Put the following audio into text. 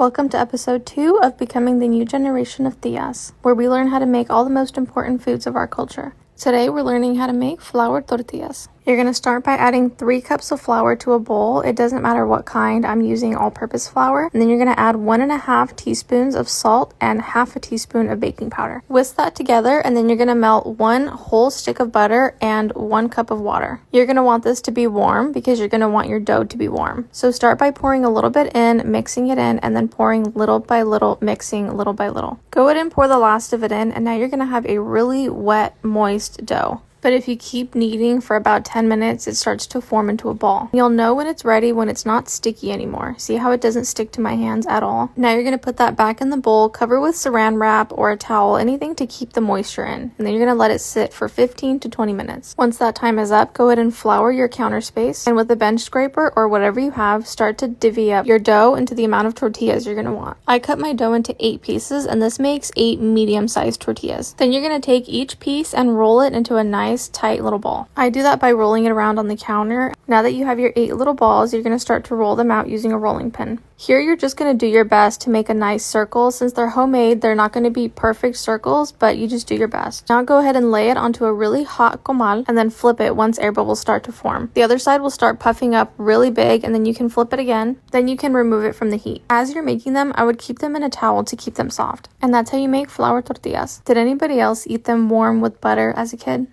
Welcome to episode 2 of Becoming the New Generation of Tias, where we learn how to make all the most important foods of our culture. Today we're learning how to make flour tortillas. You're going to start by adding 3 cups of flour to a bowl. It doesn't matter what kind. I'm using all-purpose flour. And then you're going to add 1.5 teaspoons of salt and half a teaspoon of baking powder. Whisk that together, and then you're going to melt 1 whole stick of butter and 1 cup of water. You're going to want this to be warm because you're going to want your dough to be warm. So start by pouring a little bit in, mixing it in, and then pouring little by little, mixing little by little. Go ahead and pour the last of it in, and now you're going to have a really wet, moist dough. But if you keep kneading for about 10 minutes, it starts to form into a ball. You'll know when it's ready when it's not sticky anymore. See how it doesn't stick to my hands at all? Now you're going to put that back in the bowl, cover with saran wrap or a towel, anything to keep the moisture in. And then you're going to let it sit for 15 to 20 minutes. Once that time is up, go ahead and flour your counter space. And with a bench scraper or whatever you have, start to divvy up your dough into the amount of tortillas you're going to want. I cut my dough into 8 pieces, and this makes 8 medium-sized tortillas. Then you're going to take each piece and roll it into a nice tight little ball. I do that by rolling it around on the counter. Now that you have your 8 little balls, you're going to start to roll them out using a rolling pin. Here you're just going to do your best to make a nice circle. Since they're homemade, they're not going to be perfect circles, but you just do your best. Now go ahead and lay it onto a really hot comal and then flip it once air bubbles start to form. The other side will start puffing up really big, and then you can flip it again. Then you can remove it from the heat. As you're making them, I would keep them in a towel to keep them soft. And that's how you make flour tortillas. Did anybody else eat them warm with butter as a kid?